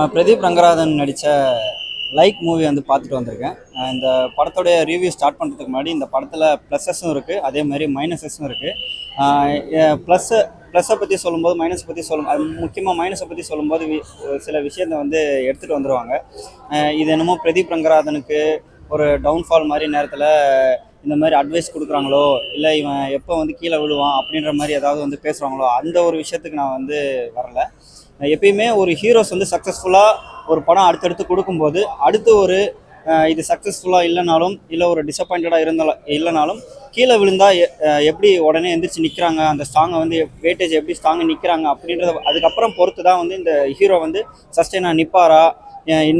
பிரதீப் ரங்கராஜன் நடித்த like movie வந்து பார்த்துட்டு வந்திருக்கேன். இந்த படத்தோடைய ரிவ்யூ ஸ்டார்ட் பண்ணுறதுக்கு முன்னாடி இந்த படத்தில் ப்ளஸஸும் இருக்குது, அதே மாதிரி மைனஸஸும் இருக்குது. ப்ளஸ்ஸை பற்றி சொல்லும்போது மைனஸ் பற்றி அது முக்கியமாக மைனஸை பற்றி சொல்லும்போது சில விஷயத்தை வந்து எடுத்துகிட்டு வந்துடுவாங்க. இது என்னமோ பிரதீப் ரங்கராஜனுக்கு ஒரு டவுன்ஃபால் மாதிரி நேரத்தில் இந்த மாதிரி அட்வைஸ் கொடுக்குறாங்களோ, இல்லை இவன் எப்போ வந்து கீழே விழுவான் அப்படின்ற மாதிரி ஏதாவது வந்து பேசுகிறாங்களோ, அந்த ஒரு விஷயத்துக்கு நான் வந்து வரலை. எப்பயுமே ஒரு ஹீரோஸ் வந்து சக்ஸஸ்ஃபுல்லாக ஒரு படம் அடுத்தடுத்து கொடுக்கும்போது அடுத்து ஒரு இது சக்ஸஸ்ஃபுல்லாக இல்லைனாலும், இல்லை ஒரு டிசப்பாயிண்டடாக இல்லைனாலும் கீழே விழுந்தால் எப்படி உடனே எந்திரிச்சு நிற்கிறாங்க, அந்த ஸ்ட்ராங்கை வந்து வெயிட்டேஜ் எப்படி ஸ்ட்ராங்காக நிற்கிறாங்க அப்படின்றத அதுக்கப்புறம் பொறுத்து தான் வந்து இந்த ஹீரோ வந்து சஸ்டெயினாக நிற்பாரா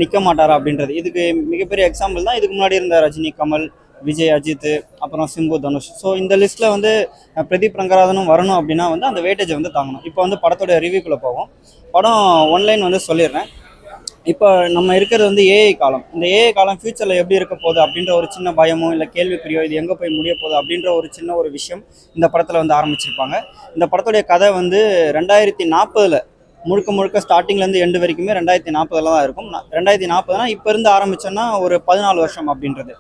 நிற்க மாட்டாரா அப்படின்றது. இதுக்கு மிகப்பெரிய எக்ஸாம்பிள் தான் இதுக்கு முன்னாடி இருந்த ரஜினி, கமல், விஜய், அஜித், அப்புறம் சிம்பு, தனுஷ். ஸோ இந்த லிஸ்ட்டில் வந்து பிரதீப் ரங்கராஜனும் வரணும் அப்படின்னா வந்து அந்த வெயிட்டேஜை வந்து தாங்கணும். இப்போ வந்து படத்தோட ரிவ்யூக்குள்ளே போவோம். படம் ஒன்லைன் வந்து சொல்லிடுறேன். இப்போ நம்ம இருக்கிறது வந்து ஏஐ காலம். இந்த ஏஐ காலம் ஃபியூச்சரில் எப்படி இருக்க போகுது அப்படின்ற ஒரு சின்ன பயமோ இல்லை கேள்விக்குறியோ, இது எங்கே போய் முடிய போகுது அப்படின்ற ஒரு சின்ன ஒரு விஷயம் இந்த படத்தில் வந்து ஆரம்பிச்சிருப்பாங்க. இந்த படத்துடைய கதை வந்து 2040 முழுக்க முழுக்க ஸ்டார்டிங்லேருந்து எண்டு வரைக்குமே 2040 தான் இருக்கும். 2040னா இப்போ இருந்து ஆரம்பித்தோன்னா ஒரு 14 வருஷம் அப்படின்றது.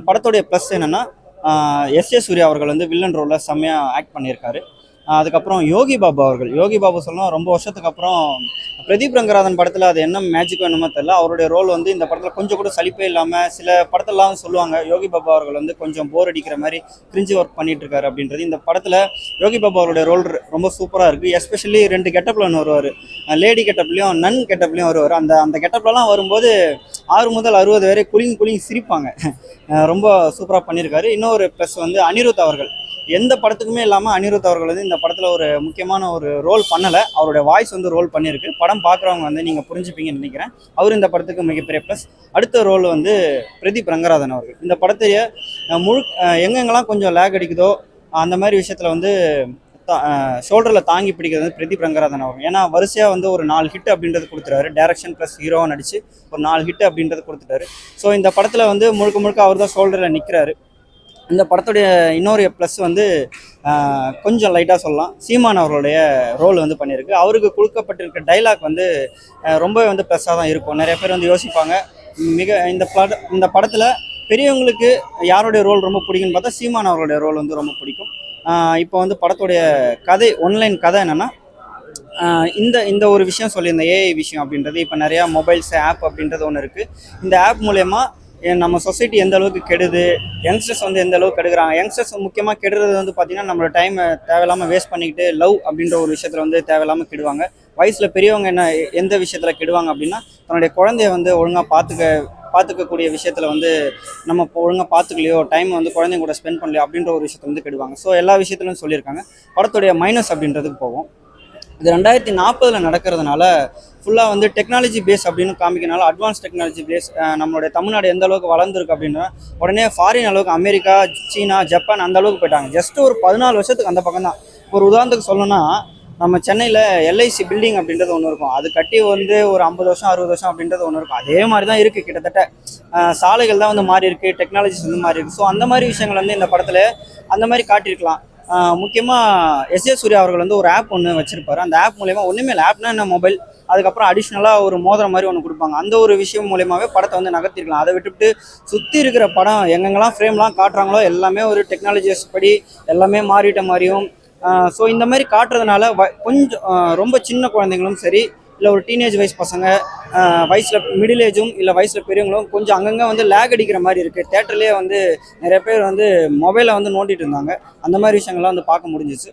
படத்துடைய ப்ளஸ் என்னென்னா, எஸ் சூர்யா அவர்கள் வந்து வில்லன் ரோலில் செம்மையாக ஆக்ட் பண்ணியிருக்காரு. அதுக்கப்புறம் யோகி பாபு சொல்லணும், ரொம்ப வருஷத்துக்கு அப்புறம் பிரதீப் ரங்கராஜன் படத்தில் அது என்ன மேஜிக்கோ என்னமோ தெரியல, அவருடைய ரோல் வந்து இந்த படத்தில் கொஞ்சம் கூட சலிப்பே இல்லாமல், சில படத்திலலாம் சொல்லுவாங்க யோகி பாபு அவர்கள் வந்து கொஞ்சம் போர் அடிக்கிற மாதிரி கிரிஞ்சி ஒர்க் பண்ணிட்டு இருக்காரு அப்படின்றது. இந்த படத்தில் யோகி பாபு அவருடைய ரோல் ரொம்ப சூப்பராக இருக்குது. எஸ்பெஷலி 2 கெட்டப்பில் ஒன்று வருவார், லேடி கெட்டப்லையும் நன் கெட்டப்லையும் வருவார். அந்த கெட்டப்லலாம் வரும்போது 6 முதல் 60 வரை குளிங் சிரிப்பாங்க. ரொம்ப சூப்பராக பண்ணியிருக்காரு. இன்னொரு ப்ளஸ் வந்து அனிருத் அவர்கள் எந்த படத்துக்குமே இல்லாமல் அனிருத் அவர்கள் வந்து இந்த படத்தில் ஒரு முக்கியமான ஒரு ரோல் பண்ணலை, அவருடைய வாய்ஸ் வந்து ரோல் பண்ணியிருக்கு. படம் பார்க்குறவங்க வந்து நீங்கள் புரிஞ்சுப்பீங்கன்னு நினைக்கிறேன். அவர் இந்த படத்துக்கு மிகப்பெரிய ப்ளஸ். அடுத்த ரோல் வந்து பிரதீப் ரங்கராஜன் அவர்கள். இந்த படத்தைய எங்கெங்கெல்லாம் கொஞ்சம் லேக் அடிக்குதோ அந்த மாதிரி விஷயத்தில் வந்து ஷோல்டரில் தாங்கி பிடிக்கிறது வந்து பிரதீப் ரங்கராஜன் அவர்கள். ஏன்னா வரிசையாக வந்து ஒரு 4 ஹிட் அப்படின்றது கொடுத்துட்டாரு. டைரக்ஷன் ப்ளஸ் ஹீரோவாக நடித்து ஒரு 4 ஹிட் அப்படின்றது கொடுத்துட்டாரு. ஸோ இந்த படத்தில் வந்து முழுக்க அவர் தான் ஷோல்டரில் நிற்கிறாரு. இந்த படத்துடைய இன்னொரு ப்ளஸ் வந்து கொஞ்சம் லைட்டாக சொல்லலாம், சீமான் அவர்களுடைய ரோல் வந்து பண்ணியிருக்கு. அவருக்கு கொடுக்கப்பட்டிருக்க டைலாக் வந்து ரொம்ப வந்து ப்ளஸ்ஸாக தான் இருக்கும். நிறைய பேர் வந்து யோசிப்பாங்க, இந்த படத்தில் பெரியவங்களுக்கு யாருடைய ரோல் ரொம்ப பிடிக்குன்னு பார்த்தா சீமான் அவர்களுடைய ரோல் வந்து ரொம்ப பிடிக்கும். இப்போ வந்து படத்துடைய கதை, ஒன்லைன் கதை என்னென்னா, இந்த ஒரு விஷயம் சொல்லியிருந்தேன், ஏஐ விஷயம் அப்படின்றது. இப்போ நிறையா மொபைல்ஸ் ஆப் அப்படின்றது ஒன்று இருக்குது. இந்த ஆப் மூலயமா நம்ம சொசைட்டி எந்த அளவுக்கு கெடுது, யங்ஸ்டர்ஸ் வந்து எந்த அளவுக்கு கெடுக்கிறாங்க. யங்ஸ்டர்ஸ் முக்கியமாக கெடுறது வந்து பார்த்திங்கன்னா, நம்மளோட டைமை தேவையில்லாமல் வேஸ்ட் பண்ணிக்கிட்டு லவ் அப்படின்ற ஒரு விஷயத்தில் வந்து தேவையில்லாமல் கெடுவாங்க. வயசில் பெரியவங்க எந்த விஷயத்தில் கெடுவாங்க அப்படின்னா, தன்னுடைய குழந்தைய வந்து ஒழுங்காக பார்த்துக்கக்கூடிய விஷயத்தில் வந்து நம்ம ஒழுங்காக பார்த்துக்கலையோ, டைம் வந்து குழந்தைங்க கூட ஸ்பெண்ட் பண்ணலையோ அப்படின்ற ஒரு விஷயத்தை வந்து கெடுவாங்க. ஸோ எல்லா விஷயத்துலையும் சொல்லியிருக்காங்க. படத்துடைய மைனஸ் அப்படின்றதுக்கு போவோம். இது 2040 நடக்கிறதுனால ஃபுல்லாக வந்து டெக்னாலஜி பேஸ் அப்படின்னு காமிக்கிறனால, அட்வான்ஸ் டெக்னாலஜி பேஸ். நம்மளுடைய தமிழ்நாடு எந்த அளவுக்கு வளர்ந்துருக்கு அப்படின்னா, உடனே ஃபாரின் அளவுக்கு அமெரிக்கா, சீனா, ஜப்பான் அந்த அளவுக்கு போயிட்டாங்க. ஜஸ்ட் ஒரு 14 வருஷத்துக்கு அந்த பக்கம் தான். ஒரு உதாரணத்துக்கு சொல்லணும்னா, நம்ம சென்னையில் எல்ஐசி பில்டிங் அப்படின்றது ஒன்று இருக்கும். அது கட்டி வந்து ஒரு 50 வருஷம் 60 வருஷம் அப்படின்றது ஒன்று இருக்கும். அதே மாதிரி தான் இருக்குது கிட்டத்தட்ட. சாலைகள் தான் வந்து மாறி இருக்குது, டெக்னாலஜிஸ் வந்து மாறி இருக்குது. ஸோ அந்த மாதிரி விஷயங்கள் வந்து இந்த படத்தில் அந்த மாதிரி காட்டியிருக்கலாம். முக்கியமாக எஸ் சூர்யா அவர்கள் வந்து ஒரு ஆப் ஒன்று வச்சுருப்பாரு. அந்த ஆப் மூலயமா ஒன்றுமே இல்லை, ஆப்னா என்ன, மொபைல், அதுக்கப்புறம் அடிஷ்னலாக ஒரு மோதிரம் மாதிரி ஒன்று கொடுப்பாங்க. அந்த ஒரு விஷயம் மூலயமாவே படத்தை வந்து நகர்த்திருக்கலாம். அதை விட்டுவிட்டு சுற்றி இருக்கிற படம் எங்கெங்கெல்லாம் ஃப்ரேம்லாம் காட்டுறாங்களோ எல்லாமே ஒரு டெக்னாலஜிஸ் படி எல்லாமே மாறிட்ட மாதிரியும். ஸோ இந்த மாதிரி காட்டுறதுனால கொஞ்சம் ரொம்ப சின்ன குழந்தைங்களும் சரி, இல்லை ஒரு டீனேஜ் வயசு பசங்க, வயசில் மிடில் ஏஜும் இல்லை வயசில் பெரியவங்களும் கொஞ்சம் அங்கங்கே வந்து லேக் அடிக்கிற மாதிரி இருக்குது. தேட்டர்லேயே வந்து நிறைய பேர் வந்து மொபைலை வந்து நோண்டிட்டு இருந்தாங்க. அந்த மாதிரி விஷயங்கள்லாம் வந்து பார்க்க முடிஞ்சிச்சு.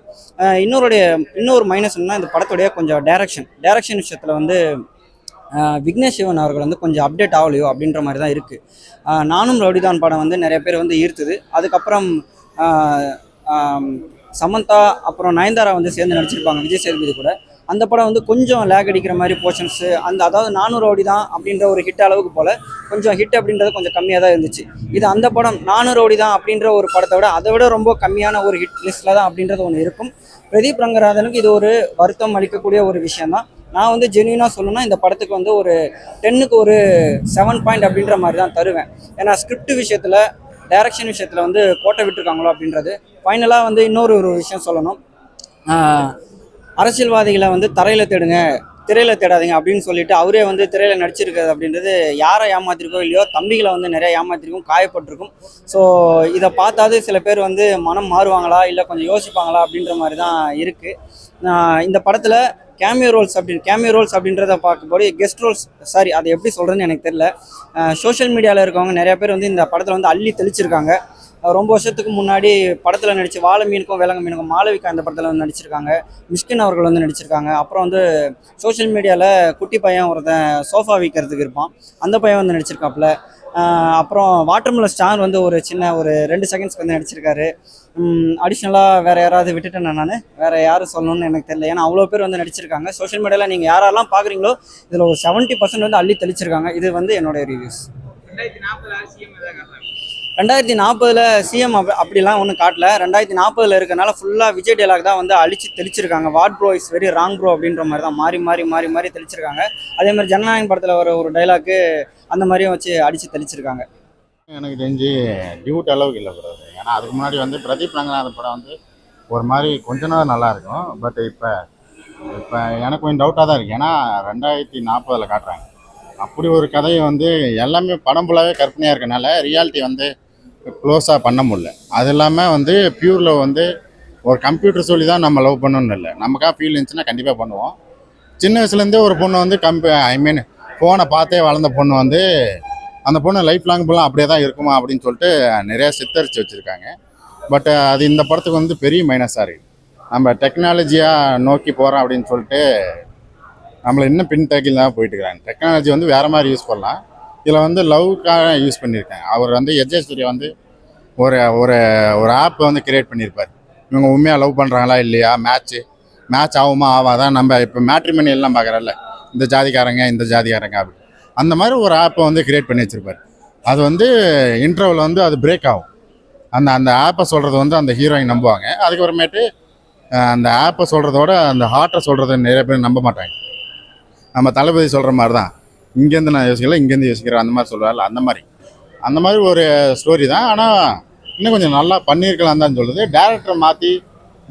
இன்னொரு மைனஸ் என்னன்னா, இந்த படத்துடைய கொஞ்சம் டைரக்ஷன் விஷயத்தில் வந்து விக்னேஷ் சிவன் அவர்கள் வந்து கொஞ்சம் அப்டேட் ஆகலையோ அப்படின்ற மாதிரி தான் இருக்குது. நானும் ரவுடிதான் படம் வந்து நிறைய பேர் வந்து ஈர்த்துது. அதுக்கப்புறம் சமந்தா அப்புறம் நயன்தாரா வந்து சேர்ந்து நடிச்சிருப்பாங்க விஜய் சேதுபதி கூட. அந்த படம் வந்து கொஞ்சம் லேக் அடிக்கிற மாதிரி போர்ஷன்ஸு, அதாவது 400 ரவுடி தான் அப்படின்ற ஒரு ஹிட் அளவுக்கு போல் கொஞ்சம் ஹிட் அப்படின்றது கொஞ்சம் கம்மியாக தான் இருந்துச்சு. இது அந்த படம் 400 ரவுடி தான் அப்படின்ற ஒரு படத்தை விட அதை விட ரொம்ப கம்மியான ஒரு ஹிட் லிஸ்ட்டில் தான் அப்படின்றது ஒன்று இருக்கும். பிரதீப் ரங்கராஜனுக்கு இது ஒரு வருத்தம் அளிக்கக்கூடிய ஒரு விஷயம் தான். நான் வந்து ஜென்யூனாக சொல்லணும்னா, இந்த படத்துக்கு வந்து ஒரு 10க்கு ஒரு 7 பாயிண்ட் அப்படின்ற மாதிரி தான் தருவேன். ஏன்னா ஸ்கிரிப்ட் விஷயத்தில், டைரக்ஷன் விஷயத்தில் வந்து கோட்டை விட்டுருக்காங்களோ அப்படின்றது. ஃபைனலாக வந்து இன்னொரு விஷயம் சொல்லணும், அரசியல்வாதிகளை வந்து தரையில் தேடுங்க, திரையில தேடாதீங்க அப்படின்னு சொல்லிட்டு அவரே வந்து திரையில நடிச்சிருக்கிறது அப்படின்றது யாரை ஏமாத்திருக்கோ இல்லையோ தம்பிகளை வந்து நிறைய ஏமாத்திருக்கும், காயப்பட்டிருக்கும். ஸோ இதை பார்த்தாது சில பேர் வந்து மனம் மாறுவாங்களா இல்லை கொஞ்சம் யோசிப்பாங்களா அப்படின்ற மாதிரி தான் இருக்குது. இந்த படத்தில் கேமியோ ரோல்ஸ் அப்படின்றத பார்க்கும்போது கெஸ்ட் ரோல்ஸ், சாரி அதை எப்படி சொல்கிறேன்னு எனக்கு தெரியல. சோஷியல் மீடியாவில் இருக்கவங்க நிறைய பேர் வந்து இந்த படத்தில் வந்து அள்ளி தெளிச்சிருக்காங்க. ரொம்ப வருஷத்துக்கு முன்னாடி படத்தில் நடிச்சு வாழை மீனுக்கும் வேலங்க மீனுக்கும் மாளவிகா இந்த படத்தில் வந்து நடிச்சிருக்காங்க. மிஷ்கின் அவர்கள் வந்து நடிச்சிருக்காங்க. அப்புறம் வந்து சோஷியல் மீடியாவில் குட்டி பையன் ஒருத்தன் சோஃபா விற்கிறதுக்கு இருப்பான், அந்த பையன் வந்து நடிச்சிருக்காப்புல. அப்புறம் வாட்டர்மெலன் ஸ்டார் வந்து ஒரு சின்ன ஒரு 2 செகண்ட்ஸ்க்கு வந்து நடிச்சிருக்காரு. அடிஷ்னலாக வேறு யாராவது விட்டுட்டேன் நான், வேறு யாரும் சொல்லணும்னு எனக்கு தெரியல. ஏன்னா அவ்வளோ பேர் வந்து நடிச்சிருக்காங்க. சோஷியல் மீடியாவில் நீங்கள் யாரெல்லாம் பார்க்குறீங்களோ இதில் ஒரு 70% வந்து அள்ளி தெளிச்சிருக்காங்க. இது வந்து என்னுடைய ரிவ்யூஸ். 2040 சிஎம் அப்படிலாம் ஒன்றும் காட்டல. 2040 இருக்கனால ஃபுல்லாக விஜய் டேலாக் தான் வந்து அழிச்சு தெளிச்சிருக்காங்க. What bro is very wrong bro அப்படின்ற மாதிரி தான் மாறி மாறி மாறி மாறி தெளிச்சிருக்காங்க. அதே மாதிரி ஜனநாயகம் படத்தில் ஒரு டைலாக்கு அந்த மாதிரியும் வச்சு அடித்து தெளிச்சிருக்காங்க. எனக்கு தெரிஞ்சு டியூட் அளவுக்கு இல்லை ப்ரோ. ஏன்னா அதுக்கு முன்னாடி வந்து பிரதீப் ரங்கநாதன் படம் வந்து ஒரு மாதிரி கொஞ்ச நாள் நல்லாயிருக்கும். பட் இப்போ இப்போ எனக்கு கொஞ்சம் டவுட்டாக தான் இருக்குது. ஏன்னா 2040 காட்டுறாங்க. அப்படி ஒரு கதையை வந்து எல்லாமே படம் ஃபுல்லாகவே கற்பனையாக இருக்கனால ரியாலிட்டி வந்து க்ளோஸாக பண்ண முடியல. அது இல்லாமல் வந்து பியூர் லவ் வந்து ஒரு கம்ப்யூட்டர் சொல்லி தான் நம்ம லவ் பண்ணணும்னு இல்லை. நமக்காக ஃபீல் இருந்துச்சுன்னா கண்டிப்பாக பண்ணுவோம். சின்ன வயசுலேருந்தே ஒரு பொண்ணு வந்து ஃபோனை பார்த்தே வளர்ந்த பொண்ணு வந்து அந்த பொண்ணு லைஃப் லாங் ஃபுல்லாக அப்படியே தான் இருக்குமா அப்படின்னு சொல்லிட்டு நிறையா சித்தரித்து வச்சுருக்காங்க. பட் அது இந்த படத்துக்கு வந்து பெரிய மைனஸாக இருக்குது. நம்ம டெக்னாலஜியாக நோக்கி போகிறோம் அப்படின்னு சொல்லிட்டு நம்மளை இன்னும் பின்தங்கில் தான் போயிட்டு இருக்கிறாங்க. டெக்னாலஜி வந்து வேறு மாதிரி யூஸ் பண்ணலாம், இதில் வந்து லவ்க்காக யூஸ் பண்ணியிருக்காங்க. அவர் வந்து எஜே சூர்யா வந்து ஒரு ஒரு ஒரு ஆப் வந்து கிரியேட் பண்ணியிருப்பார். இவங்க உண்மையாக லவ் பண்ணுறாங்களா இல்லையா, மேட்ச் ஆகுமா ஆகாதான். நம்ம இப்போ மேட்ரிமனி எல்லாம் பார்க்குறல்ல, இந்த ஜாதிக்காரங்க இந்த ஜாதிக்காரங்க அப்படி அந்த மாதிரி ஒரு ஆப்பை வந்து கிரியேட் பண்ணி வச்சுருப்பார். அது வந்து இன்டர்வல் வந்து அது பிரேக் ஆகும். அந்த ஆப்பை சொல்கிறது வந்து அந்த ஹீரோயின் நம்புவாங்க. அதுக்கப்புறமேட்டு அந்த ஆப்பை சொல்கிறதோட அந்த ஹார்ட்டை சொல்கிறத நிறைய பேர் நம்ப மாட்டாங்க. நம்ம தளபதி சொல்கிற மாதிரி தான், இங்கேருந்து நான் யோசிக்கல இங்கேருந்து யோசிக்கிறேன் அந்த மாதிரி சொல்கிறாள். அந்த மாதிரி ஒரு ஸ்டோரி தான். ஆனால் இன்னும் கொஞ்சம் நல்லா பண்ணியிருக்கலாம் தான் சொல்லுது. டேரக்டரை மாற்றி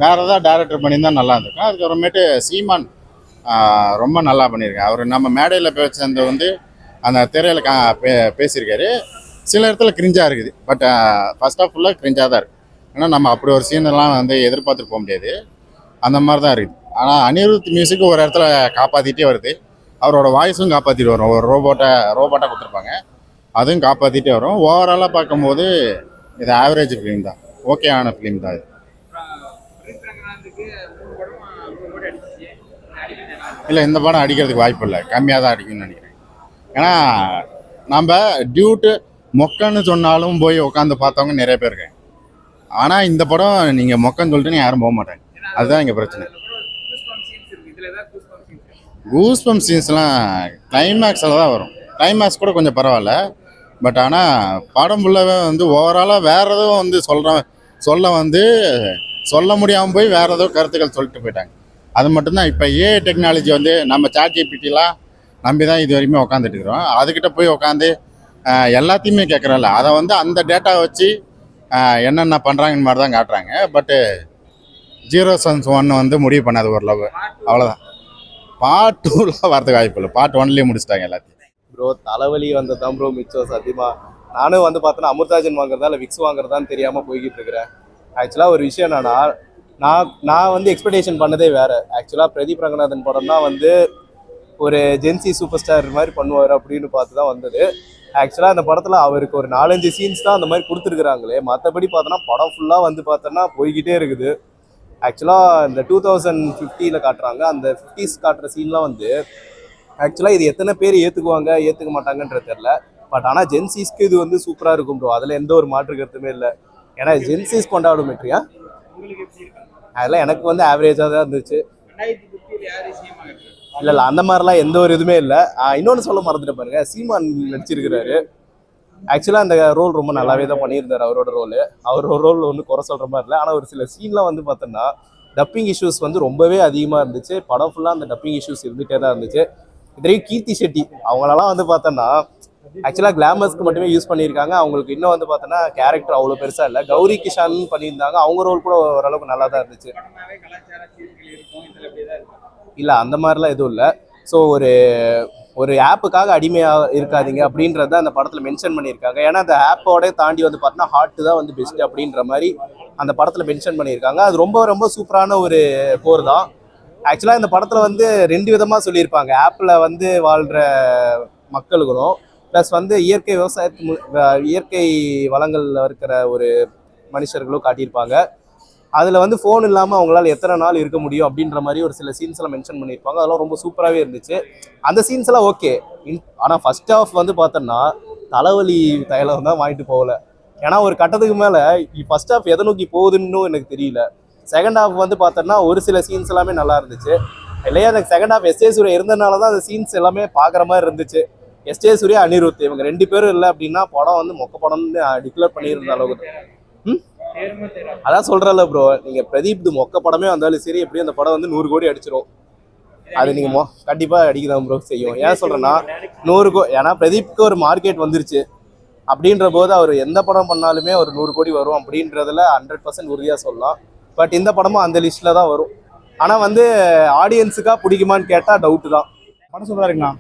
வேறு ஏதாவது டேரக்டர் பண்ணியிருந்தால் நல்லா இருந்திருக்கும். அதுக்கப்புறமேட்டு சீமான் ரொம்ப நல்லா பண்ணியிருக்கேன். அவர் நம்ம மேடையில் பேசுறது வந்து அந்த திரையில் பேசியிருக்காரு. சில இடத்துல கிரிஞ்சாக இருக்குது. பட் ஃபர்ஸ்ட் ஆஃப் ஃபுல்லாக கிரிஞ்சாக தான் இருக்குது. ஏன்னா நம்ம அப்படி ஒரு சீனெல்லாம் வந்து எதிர்பார்த்துட்டு போக முடியாது. அந்த மாதிரி தான் இருக்குது. ஆனால் அனிருத் மியூசிக்கு ஒரு இடத்துல காப்பாற்றிட்டே வருது. அவரோட வாய்ஸும் காப்பாற்றிட்டு வரும். ஒரு ரோபோட்டாக கொடுத்துருப்பாங்க, அதுவும் காப்பாற்றிட்டே வரும். ஓவராலாக பார்க்கும்போது இது ஆவரேஜ் ஃபிலிம் தான், ஓகேயான ஃபிலிம் தான் இது. இல்லை, இந்த படம் அடிக்கிறதுக்கு வாய்ப்பு இல்லை, கம்மியாக தான் அடிக்கும்னு நினைக்கிறேன். ஏன்னா நம்ம டியூட்டு மொக்கன்னு சொன்னாலும் போய் உட்காந்து பார்த்தவங்க நிறைய பேர் இருக்காங்க. ஆனால் இந்த படம் நீங்கள் மொக்கன்னு சொல்லிட்டு யாரும் போக மாட்டாங்க. அதுதான் எங்கள் பிரச்சனை. கூஸ்பம் சீன்ஸ்லாம் கிளைமேக்ஸில் தான் வரும். கிளைமேக்ஸ் கூட கொஞ்சம் பரவாயில்ல. பட் ஆனால் படம் ஃபுல்லாகவே வந்து ஓவராலாக வேறு எதுவும் வந்து சொல்ல முடியாமல் போய் வேறு ஏதோ கருத்துக்கள் சொல்லிட்டு போயிட்டாங்க. அது மட்டும்தான். இப்போ டெக்னாலஜி வந்து நம்ம ChatGPTலாம் நம்பி தான் இது வரைக்குமே உட்காந்துட்டு இருக்கிறோம். அதுக்கிட்ட போய் உட்காந்து எல்லாத்தையுமே கேட்குறோம்ல, அதை வந்து அந்த டேட்டா வச்சு என்னென்ன பண்ணுறாங்கன்னு மாதிரி தான் காட்டுறாங்க. பட்டு 0 Sons 1 வந்து முடிவு பண்ணாது ஒரு லவ், அவ்வளோதான். பார்ட் 2லாம் வரதுக்கு வாய்ப்பு இல்லை. பார்ட் 1லேயே முடிச்சிட்டாங்க எல்லாத்தையும். ப்ரோ தலைவலி வந்தது தான் ப்ரோ மிச்சம் சத்தியமாக. நானும் வந்து பார்த்தோன்னா அமிர்தாஜன் வாங்குறதா இல்லை விக்ஸ் வாங்குறதான்னு தெரியாமல் போய்கிட்டு இருக்கிறேன். ஆக்சுவலாக ஒரு விஷயம் என்னன்னா, நான் வந்து எக்ஸ்பெக்டேஷன் பண்ணதே வேறு. ஆக்சுவலாக பிரதீப் ரங்கநாதன் படம் தான் வந்து ஒரு ஜென்சி சூப்பர் ஸ்டார் மாதிரி பண்ணுவார் அப்படின்னு பார்த்து தான் வந்தது. ஆக்சுவலாக அந்த படத்தில் அவருக்கு ஒரு 4-5 சீன்ஸ் தான் அந்த மாதிரி கொடுத்துருக்குறாங்களே. மற்றபடி பார்த்தோன்னா படம் ஃபுல்லாக வந்து பார்த்தோன்னா போய்கிட்டே இருக்குது. ஆக்சுவலாக இந்த 2050 காட்டுறாங்க, அந்த 50s காட்டுற சீன்லாம் வந்து ஆக்சுவலாக இது எத்தனை பேர் ஏற்றுக்க மாட்டாங்கன்றது தெரில. பட் ஆனால் ஜென்சிஸ்க்கு இது வந்து சூப்பராக இருக்கும் ப்ரோ, அதில் எந்த ஒரு மாற்று கருத்துமே இல்லை. ஏன்னா ஜென்சிஸ் கொண்டாடுமெட்ரியா அதெல்லாம் எனக்கு வந்து ஆவரேஜாக தான் இருந்துச்சு. இல்லை அந்த மாதிரிலாம் எந்த ஒரு இதுவுமே இல்லை. இன்னொன்று சொல்ல மறந்துட்டு பாருங்க, சீமான் நடிச்சிருக்கிறாரு. ஆக்சுவலாக அந்த ரோல் ரொம்ப நல்லாவே தான் பண்ணியிருந்தார். அவரோட ரோல் ஒன்றும் குறை சொல்கிற மாதிரி இல்லை. ஆனால் ஒரு சில சீன்லாம் வந்து பார்த்தோன்னா டப்பிங் இஷ்யூஸ் வந்து ரொம்பவே அதிகமாக இருந்துச்சு. படம் ஃபுல்லாக அந்த டப்பிங் இஷ்யூஸ் இருந்துகிட்டே தான் இருந்துச்சு. இதுலேயும் கீர்த்தி ஷெட்டி அவங்களெல்லாம் வந்து பார்த்தோன்னா ஆக்சுவலாக கிளாமர்ஸ்க்கு மட்டுமே யூஸ் பண்ணியிருக்காங்க. அவங்களுக்கு இன்னும் வந்து பார்த்தோன்னா கேரக்டர் அவ்வளோ பெருசாக இல்லை. கௌரி கிஷான் பண்ணியிருந்தாங்க, அவங்க ரோல் கூட ஓரளவுக்கு நல்லா தான் இருந்துச்சு. இல்லை அந்த மாதிரிலாம் எதுவும் இல்லை. ஸோ ஒரு ஆப்புக்காக அடிமையாக இருக்காதீங்க அப்படின்றத அந்த படத்தில் மென்ஷன் பண்ணியிருக்காங்க. ஏன்னா அந்த ஆப்போட தாண்டி வந்து பார்த்தீங்கன்னா ஹார்ட் தான் வந்து பெஸ்ட் அப்படின்ற மாதிரி அந்த படத்தில் மென்ஷன் பண்ணியிருக்காங்க. அது ரொம்ப ரொம்ப சூப்பரான ஒரு கோர் தான். ஆக்சுவலாக இந்த படத்தில் வந்து 2 விதமாக சொல்லியிருப்பாங்க. ஆப்பில் வந்து வாழ்கிற மக்களுக்கும் ப்ளஸ் வந்து இயற்கை வளங்களில் இருக்கிற ஒரு மனுஷர்களும் காட்டியிருப்பாங்க. அதில் வந்து ஃபோன் இல்லாமல் அவங்களால எத்தனை நாள் இருக்க முடியும் அப்படின்ற மாதிரி ஒரு சில சீன்ஸ் எல்லாம் மென்ஷன் பண்ணியிருப்பாங்க. அதெல்லாம் ரொம்ப சூப்பராகவே இருந்துச்சு. அந்த சீன்ஸ் எல்லாம் ஓகே. ஆனால் ஃபர்ஸ்ட் ஹாஃப் வந்து பார்த்தோன்னா தலைவலி தைலம் தான் வாங்கிட்டு போகல. ஏன்னா ஒரு கட்டத்துக்கு மேலே ஃபர்ஸ்ட் ஹாஃப் எதை நோக்கி போகுதுன்னு எனக்கு தெரியல. செகண்ட் ஹாஃப் வந்து பார்த்தோன்னா ஒரு சில சீன்ஸ் எல்லாமே நல்லா இருந்துச்சு. இல்லையா எனக்கு செகண்ட் ஹாஃப் எஸ்.ஜே. சூர்யா இருந்ததுனால தான் அந்த சீன்ஸ் எல்லாமே பார்க்குற மாதிரி இருந்துச்சு. எஸ்.ஜே. சூர்யா, அனிருத் இவங்க 2 பேரும் இல்லை அப்படின்னா படம் வந்து மொக்க படம்னு டிக்ளேர் பண்ணியிருந்த அளவுக்கு. அதான் சொல்றல ப்ரோ, நீங்க பிரதீப் மொக்க படமே வந்தாலும் சரி எப்படியும் அந்த படம் வந்து 100 கோடி அடிச்சிடும். அது நீங்க கண்டிப்பா அடிக்கதான் ப்ரோ செய்யும். ஏன் சொல்றேன்னா 100 கோடி, ஏன்னா பிரதீப்க்கு ஒரு மார்க்கெட் வந்துருச்சு அப்படின்ற போது அவர் எந்த படம் பண்ணாலுமே ஒரு 100 கோடி வரும் அப்படின்றதுல 100% உறுதியா சொல்லலாம். பட் இந்த படமும் அந்த லிஸ்ட்ல தான் வரும். ஆனா வந்து ஆடியன்ஸுக்கா பிடிக்குமான்னு கேட்டா டவுட் தான். படம் சூப்பராக இருக்குண்ணா.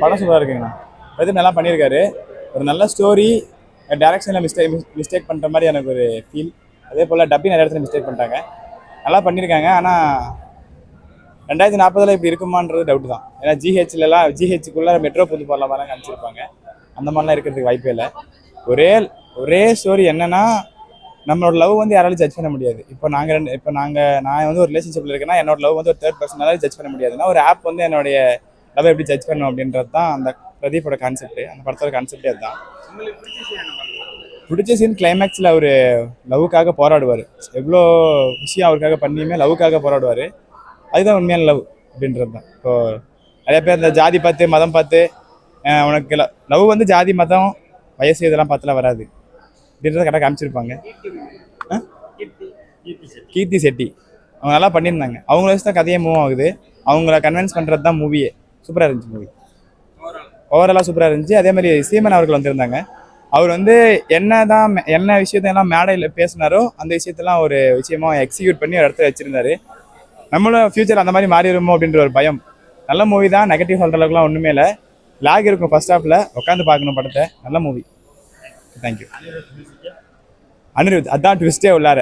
படம் சூப்பராக இருக்குங்கண்ணா. பிரதீப் நல்லா பண்ணியிருக்காரு. ஒரு நல்ல ஸ்டோரி, டைரக்ஷனில் மிஸ்டேக் பண்ணுற மாதிரி எனக்கு ஒரு ஃபீல். அதே போல் டப்பிங் நிறைய இடத்துல மிஸ்டேக் பண்ணிட்டாங்க. நல்லா பண்ணியிருக்காங்க. ஆனால் 2040 இப்படி இருக்குமான்றது டவுட் தான். ஏன்னா ஜிஹெச்சுக்குள்ளே மெட்ரோ புது போடலாம் மாதிரி காமிச்சிருப்பாங்க. அந்த மாதிரிலாம் இருக்கிறதுக்கு வாய்ப்பே இல்லை. ஒரே ஸ்டோரி என்னன்னா, நம்மளோட லவ் வந்து யாராலும் ஜட்ஜ் பண்ண முடியாது. நான் வந்து ஒரு ரிலேஷன்ஷிப்பில் இருக்கேன்னா என்னோட லவ் வந்து ஒரு தேர்ட் பர்சனால ஜட்ஜ் பண்ண முடியாதுன்னா ஒரு ஆப் வந்து என்னுடைய லவ் எப்படி ஜட்ஜ் பண்ணும் அப்படின்றது தான் அந்த பிரதீப்போட கான்செப்ட். அந்த படத்தோட கான்செப்டே அதுதான். பிடிச்ச சீன் கிளைமேக்ஸில் அவர் லவ்வுக்காக போராடுவார். எவ்வளோ விஷயம் அவருக்காக பண்ணியுமே லவ்வுக்காக போராடுவார். அதுதான் உண்மையான லவ் அப்படின்றது தான். இப்போது நிறைய பேர் இந்த ஜாதி பார்த்து மதம் பார்த்து உனக்கு லவ் வந்து ஜாதி மதம் வயசு இதெல்லாம் பார்த்துலாம் வராது அப்படின்றத கரெக்டாக காமிச்சிருப்பாங்க. கீர்த்தி செட்டி அவங்க நல்லா பண்ணியிருந்தாங்க. அவங்கள வச்சு தான் கதையே மூவ் ஆகுது. அவங்கள கன்வின்ஸ் பண்ணுறது தான் மூவியே. சூப்பராக இருந்துச்சு மூவி. ஓவராலாக சூப்பராக இருந்துச்சு. அதே மாதிரி சீமன் அவர்கள் வந்திருந்தாங்க. அவர் வந்து என்ன விஷயத்தையெல்லாம் மேடையில் பேசினாரோ அந்த விஷயத்தெல்லாம் ஒரு விஷயமா எக்ஸிக்யூட் பண்ணி ஒரு இடத்துல வச்சுருந்தாரு. நம்மளும் ஃபியூச்சர் அந்த மாதிரி மாறிடுமோ அப்படின்ற ஒரு பயம். நல்ல மூவி தான். நெகட்டிவ் சொல்கிற அளவுக்குலாம் ஒன்றுமே இல்லை. லாக் இருக்கும் ஃபர்ஸ்ட் ஹாஃபில். உட்காந்து பார்க்கணும் படத்தை. நல்ல மூவி. தேங்க்யூ. அனிருத் அதான் ட்விஸ்டே உள்ளார.